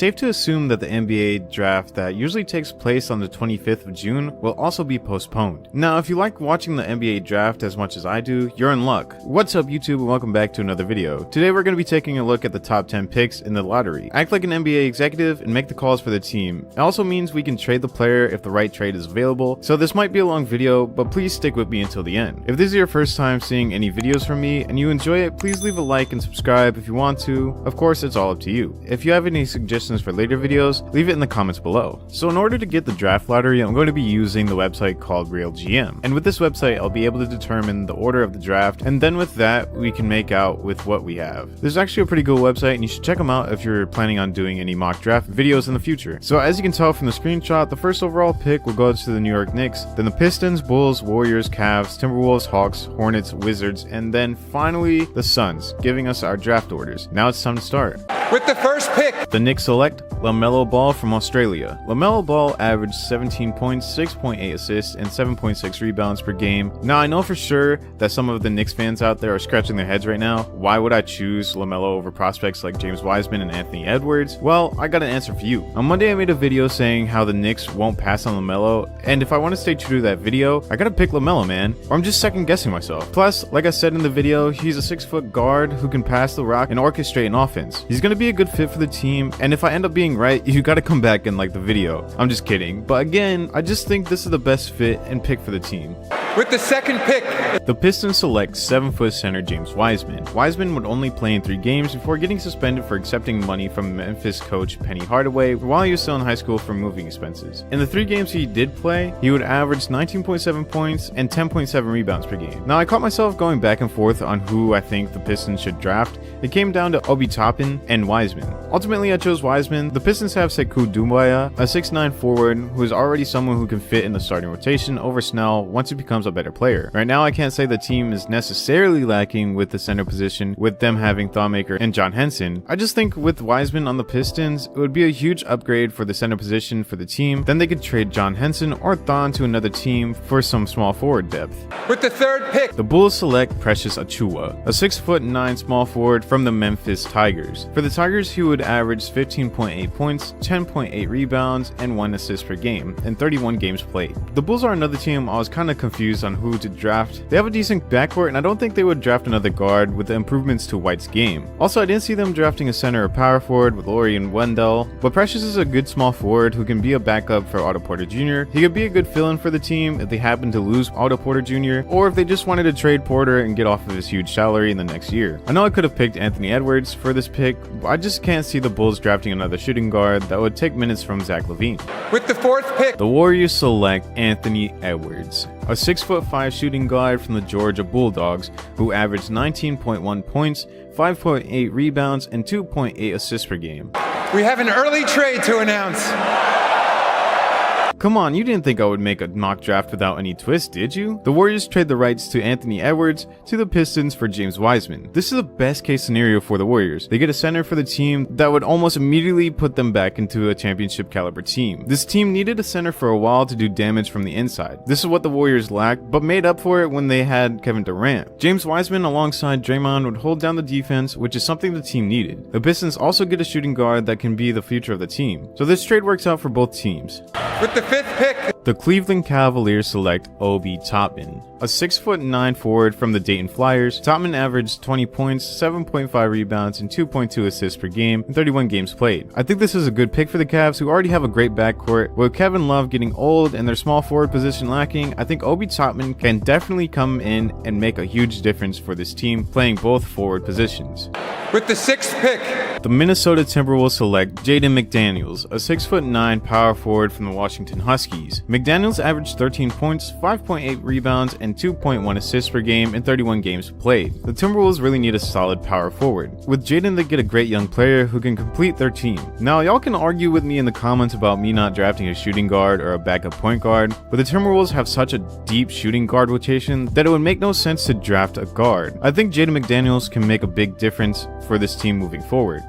Safe to assume that the NBA draft that usually takes place on the 25th of June will also be postponed. Now, if you like watching the NBA draft as much as I do, you're in luck. What's up YouTube and welcome back to another video. Today we're going to be taking a look at the top 10 picks in the lottery. Act like an NBA executive and make the calls for the team. It also means we can trade the player if the right trade is available, so this might be a long video, but please stick with me until the end. If this is your first time seeing any videos from me and you enjoy it, please leave a like and subscribe if you want to. Of course, it's all up to you. If you have any suggestions for later videos, leave it in the comments below. So in order to get the draft lottery, I'm going to be using the website called RealGM. And with this website, I'll be able to determine the order of the draft, and then with that, we can make out with what we have. This is actually a pretty cool website, and you should check them out if you're planning on doing any mock draft videos in the future. So as you can tell from the screenshot, the first overall pick will go to the New York Knicks, then the Pistons, Bulls, Warriors, Cavs, Timberwolves, Hawks, Hornets, Wizards, and then finally the Suns, giving us our draft orders. Now it's time to start. With the first pick, the Knicks select LaMelo Ball from Australia. LaMelo Ball averaged 17 points, 6.8 assists, and 7.6 rebounds per game. Now, I know for sure that some of the Knicks fans out there are scratching their heads right now. Why would I choose LaMelo over prospects like James Wiseman and Anthony Edwards? Well, I got an answer for you. On Monday, I made a video saying how the Knicks won't pass on LaMelo, and if I want to stay true to that video, I gotta pick LaMelo, man, or I'm just second guessing myself. Plus, like I said in the video, he's a 6-foot guard who can pass the rock and orchestrate an offense. He's gonna be a good fit for the team, and if I end up being right, you gotta come back and like the video. I'm just kidding, but again, I just think this is the best fit and pick for the team. With the second pick, the Pistons select 7-foot center James Wiseman. Wiseman would only play in 3 games before getting suspended for accepting money from Memphis coach Penny Hardaway while he was still in high school for moving expenses. In the 3 games he did play, he would average 19.7 points and 10.7 rebounds per game. Now, I caught myself going back and forth on who I think the Pistons should draft. It came down to Obi Toppin and Wiseman. Ultimately, I chose Wiseman. The Pistons have Sekou Doumbouya, a 6'9" forward who is already someone who can fit in the starting rotation over Snell once he becomes a better player. Right now, I can't say the team is necessarily lacking with the center position, with them having Thonmaker and John Henson. I just think with Wiseman on the Pistons, it would be a huge upgrade for the center position for the team. Then they could trade John Henson or Thon to another team for some small forward depth. With the third pick, the Bulls select Precious Achiuwa, a 6'9" small forward from the Memphis Tigers. For the Tigers, he would average 15.8 points, 10.8 rebounds, and 1 assist per game in 31 games played. The Bulls are another team I was kind of confused on who to draft. They have a decent backcourt, and I don't think they would draft another guard with the improvements to White's game. Also, I didn't see them drafting a center or power forward with Laurie and Wendell, but Precious is a good small forward who can be a backup for Otto Porter Jr. He could be a good fill-in for the team if they happen to lose Otto Porter Jr., or if they just wanted to trade Porter and get off of his huge salary in the next year. I know I could have picked Anthony Edwards for this pick, but I just can't see the Bulls drafting another shooting guard that would take minutes from Zach LaVine. With the fourth pick, the Warriors select Anthony Edwards, a 6'5" shooting guard from the Georgia Bulldogs who averaged 19.1 points, 5.8 rebounds, and 2.8 assists per game. We have an early trade to announce. Come on, you didn't think I would make a mock draft without any twist, did you? The Warriors trade the rights to Anthony Edwards to the Pistons for James Wiseman. This is the best case scenario for the Warriors. They get a center for the team that would almost immediately put them back into a championship caliber team. This team needed a center for a while to do damage from the inside. This is what the Warriors lacked, but made up for it when they had Kevin Durant. James Wiseman alongside Draymond would hold down the defense, which is something the team needed. The Pistons also get a shooting guard that can be the future of the team. So this trade works out for both teams. With the fifth pick, the Cleveland Cavaliers select Obi Toppin, a 6'9" forward from the Dayton Flyers. Toppin averaged 20 points, 7.5 rebounds, and 2.2 assists per game in 31 games played. I think this is a good pick for the Cavs, who already have a great backcourt. With Kevin Love getting old and their small forward position lacking, I think Obi Toppin can definitely come in and make a huge difference for this team, playing both forward positions. With the sixth pick, the Minnesota Timberwolves select Jaden McDaniels, a 6'9" power forward from the Washington Huskies. McDaniels averaged 13 points, 5.8 rebounds, and 2.1 assists per game in 31 games played. The Timberwolves really need a solid power forward. With Jaden, they get a great young player who can complete their team. Now, y'all can argue with me in the comments about me not drafting a shooting guard or a backup point guard, but the Timberwolves have such a deep shooting guard rotation that it would make no sense to draft a guard. I think Jaden McDaniels can make a big difference for this team moving forward.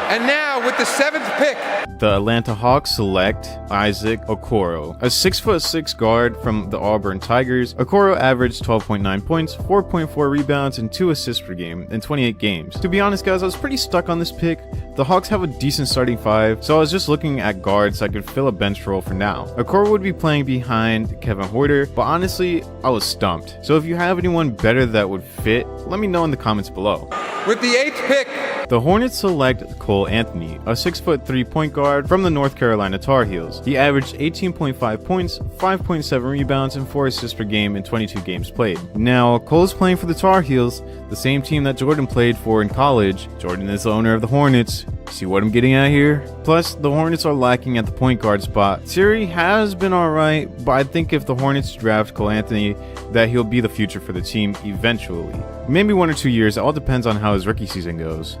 And now with the seventh pick, the Atlanta Hawks select Isaac Okoro, a 6'6" guard from the Auburn Tigers. Okoro averaged 12.9 points, 4.4 rebounds, and 2 assists per game in 28 games. To be honest, guys, I was pretty stuck on this pick. The Hawks have a decent starting five, so I was just looking at guards so I could fill a bench role for now. Okoro would be playing behind Kevin Huerter, but honestly, I was stumped. So if you have anyone better that would fit, let me know in the comments below. With the 8th pick, the Hornets select Cole Anthony, a 6'3" point guard from the North Carolina Tar Heels. He averaged 18.5 points, 5.7 rebounds, and 4 assists per game in 22 games played. Now, Cole's playing for the Tar Heels, the same team that Jordan played for in college. Jordan is the owner of the Hornets. See what I'm getting at here? Plus, the Hornets are lacking at the point guard spot. Siri has been alright, but I think if the Hornets draft Cole Anthony, that he'll be the future for the team eventually. Maybe 1 or 2 years, it all depends on how his rookie season goes.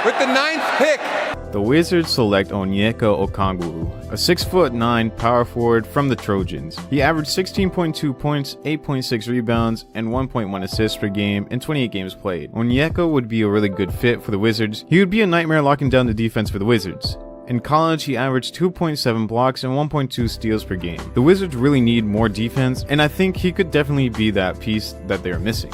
With the 9th pick, the Wizards select Onyeka Okongwu, a 6'9" power forward from the Trojans. He averaged 16.2 points, 8.6 rebounds, and 1.1 assists per game in 28 games played. Onyeka would be a really good fit for the Wizards. He would be a nightmare locking down the defense for the Wizards. In college, he averaged 2.7 blocks and 1.2 steals per game. The Wizards really need more defense, and I think he could definitely be that piece that they're missing.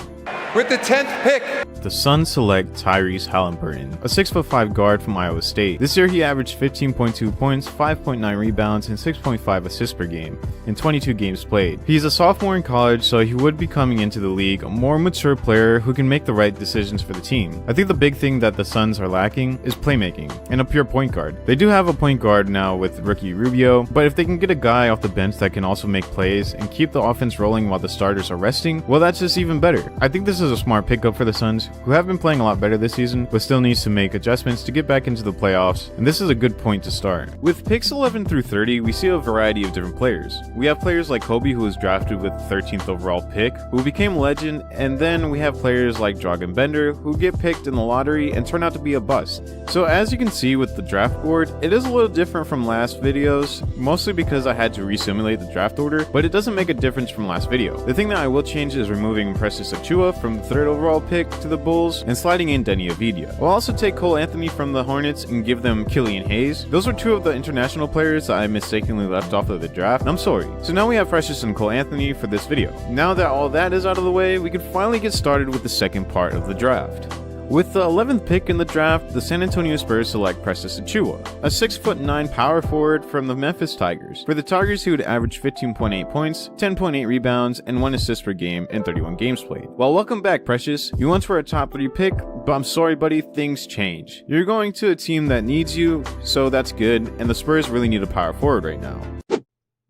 With the 10th pick, the Suns select Tyrese Halliburton, a 6'5" guard from Iowa State. This year he averaged 15.2 points, 5.9 rebounds, and 6.5 assists per game in 22 games played. He's a sophomore in college, so he would be coming into the league a more mature player who can make the right decisions for the team. I think the big thing that the Suns are lacking is playmaking and a pure point guard. They do have a point guard now with rookie Rubio, but if they can get a guy off the bench that can also make plays and keep the offense rolling while the starters are resting, well, that's just even better. I think this is a smart pickup for the Suns, who have been playing a lot better this season, but still needs to make adjustments to get back into the playoffs, and this is a good point to start. With picks 11 through 30, we see a variety of different players. We have players like Kobe, who was drafted with the 13th overall pick, who became a legend, and then we have players like Dragan Bender, who get picked in the lottery and turn out to be a bust. So as you can see with the draft board, it is a little different from last videos, mostly because I had to resimulate the draft order, but it doesn't make a difference from last video. The thing that I will change is removing Precious Achiuwa from the 3rd overall pick to the Bulls and sliding in Denny Avdia. We'll also take Cole Anthony from the Hornets and give them Killian Hayes. Those were 2 of the international players that I mistakenly left off of the draft, and I'm sorry. So now we have Precious and Cole Anthony for this video. Now that all that is out of the way, we can finally get started with the second part of the draft. With the 11th pick in the draft, the San Antonio Spurs select Precious Achiuwa, a 6'9" power forward from the Memphis Tigers. For the Tigers, he would average 15.8 points, 10.8 rebounds, and 1 assist per game in 31 games played. Well, welcome back, Precious. You once were a top 3 pick, but I'm sorry, buddy, things change. You're going to a team that needs you, so that's good, and the Spurs really need a power forward right now.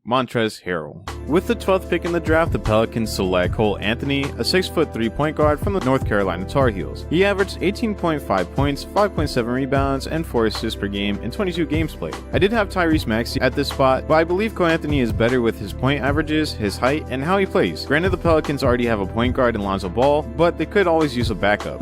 Montrezl Harrell. With the 12th pick in the draft, the Pelicans select Cole Anthony, a 6'3" point guard from the North Carolina Tar Heels. He averaged 18.5 points, 5.7 rebounds, and 4 assists per game in 22 games played. I did have Tyrese Maxey at this spot, but I believe Cole Anthony is better with his point averages, his height, and how he plays. Granted, the Pelicans already have a point guard in Lonzo Ball, but they could always use a backup.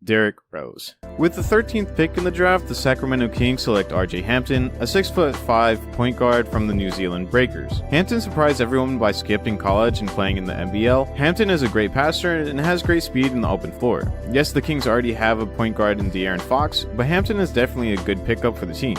Derrick Rose. With the 13th pick in the draft, the Sacramento Kings select RJ Hampton, a 6'5" point guard from the New Zealand Breakers. Hampton surprised everyone by skipping college and playing in the NBL. Hampton is a great passer and has great speed in the open floor. Yes, the Kings already have a point guard in De'Aaron Fox, but Hampton is definitely a good pickup for the team.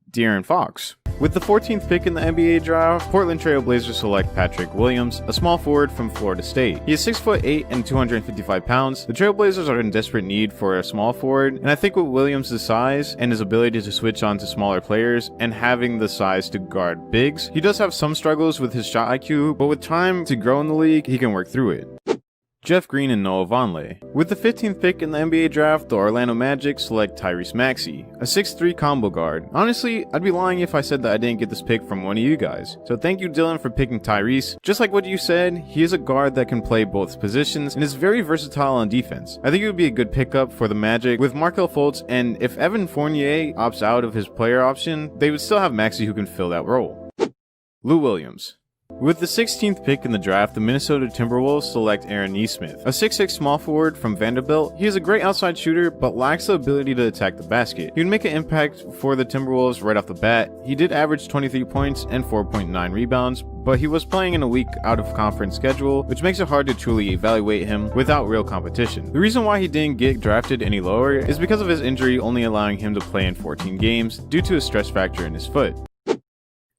De'Aaron Fox. With the 14th pick in the NBA draft, Portland Trail Blazers select Patrick Williams, a small forward from Florida State. He is 6'8" and 255 pounds. The Trail Blazers are in desperate need for a small forward, and I think with Williams' size and his ability to switch on to smaller players and having the size to guard bigs, he does have some struggles with his shot IQ, but with time to grow in the league, he can work through it. Jeff Green and Noah Vonleh. With the 15th pick in the NBA draft, the Orlando Magic select Tyrese Maxey, a 6'3" combo guard. Honestly, I'd be lying if I said that I didn't get this pick from one of you guys. So thank you, Dylan, for picking Tyrese. Just like what you said, he is a guard that can play both positions and is very versatile on defense. I think it would be a good pickup for the Magic with Markelle Fultz, and if Evan Fournier opts out of his player option, they would still have Maxey who can fill that role. Lou Williams. With the 16th pick in the draft, the Minnesota Timberwolves select Aaron Nesmith, a 6'6" small forward from Vanderbilt. He is a great outside shooter, but lacks the ability to attack the basket. He would make an impact for the Timberwolves right off the bat. He did average 23 points and 4.9 rebounds, but he was playing in a weak out-of-conference schedule, which makes it hard to truly evaluate him without real competition. The reason why he didn't get drafted any lower is because of his injury only allowing him to play in 14 games due to a stress factor in his foot.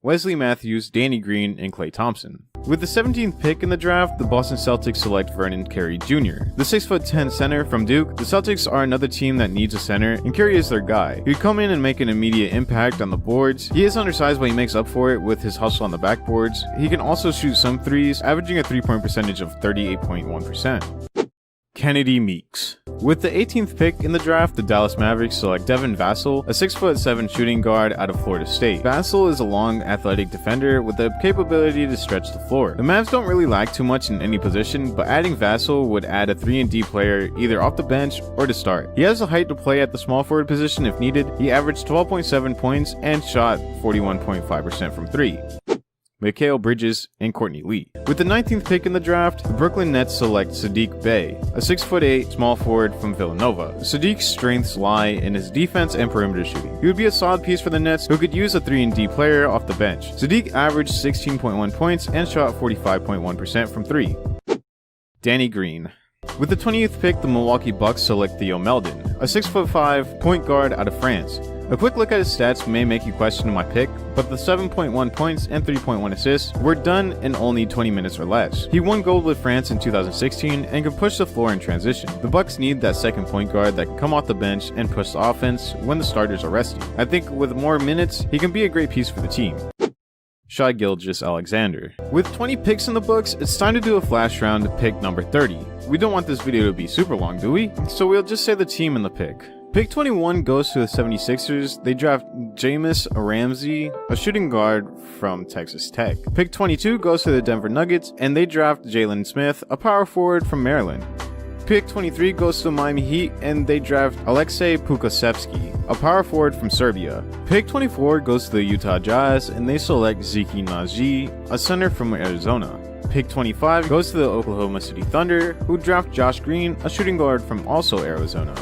Wesley Matthews, Danny Green, and Klay Thompson. With the 17th pick in the draft, the Boston Celtics select Vernon Carey Jr. The 6'10" center from Duke, the Celtics are another team that needs a center, and Carey is their guy. He'd come in and make an immediate impact on the boards. He is undersized, but he makes up for it with his hustle on the backboards. He can also shoot some threes, averaging a three-point percentage of 38.1%. Kennedy Meeks. With the 18th pick in the draft, the Dallas Mavericks select Devin Vassell, a 6'7" shooting guard out of Florida State. Vassell is a long, athletic defender with the capability to stretch the floor. The Mavs don't really lack too much in any position, but adding Vassell would add a 3-and-D player either off the bench or to start. He has the height to play at the small forward position if needed. He averaged 12.7 points and shot 41.5% from 3. Mikal Bridges, and Courtney Lee. With the 19th pick in the draft, the Brooklyn Nets select Saddiq Bey, a 6'8" small forward from Villanova. Saddiq's strengths lie in his defense and perimeter shooting. He would be a solid piece for the Nets who could use a 3-and-D player off the bench. Saddiq averaged 16.1 points and shot 45.1% from 3. Danny Green. With the 20th pick, the Milwaukee Bucks select Theo Meldon, a 6'5" point guard out of France. A quick look at his stats may make you question my pick, but the 7.1 points and 3.1 assists were done in only 20 minutes or less. He won gold with France in 2016 and can push the floor in transition. The Bucks need that second point guard that can come off the bench and push the offense when the starters are resting. I think with more minutes, he can be a great piece for the team. Shai Gilgeous-Alexander. With 20 picks in the books, it's time to do a flash round to pick number 30. We don't want this video to be super long, do we? So we'll just say the team in the pick. Pick 21 goes to the 76ers. They draft Jameis Ramsey, a shooting guard from Texas Tech. Pick 22 goes to the Denver Nuggets, and they draft Jalen Smith, a power forward from Maryland. Pick 23 goes to the Miami Heat, and they draft Aleksej Pukasevsky, a power forward from Serbia. Pick 24 goes to the Utah Jazz, and they select Zeke Naji, a center from Arizona. Pick 25 goes to the Oklahoma City Thunder, who draft Josh Green, a shooting guard from also Arizona.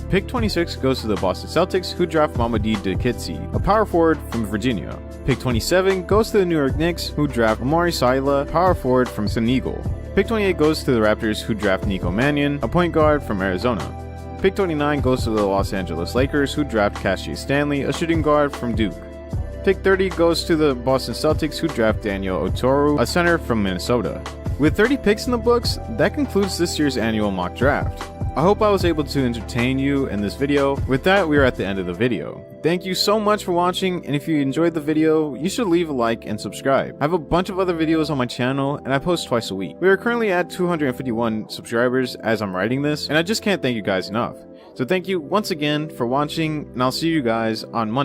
Pick 26 goes to the Boston Celtics, who draft Mamadi Dikitsi, a power forward from Virginia. Pick 27 goes to the New York Knicks, who draft Amari Saila, power forward from Senegal. Pick 28 goes to the Raptors, who draft Nico Mannion, a point guard from Arizona. Pick 29 goes to the Los Angeles Lakers, who draft Cassius Stanley, a shooting guard from Duke. Pick 30 goes to the Boston Celtics, who draft Daniel Otoru, a center from Minnesota. With 30 picks in the books, that concludes this year's annual mock draft. I hope I was able to entertain you in this video. With that, we are at the end of the video. Thank you so much for watching, and if you enjoyed the video, you should leave a like and subscribe. I have a bunch of other videos on my channel, and I post twice a week. We are currently at 251 subscribers as I'm writing this, and I just can't thank you guys enough. So thank you once again for watching, and I'll see you guys on Monday.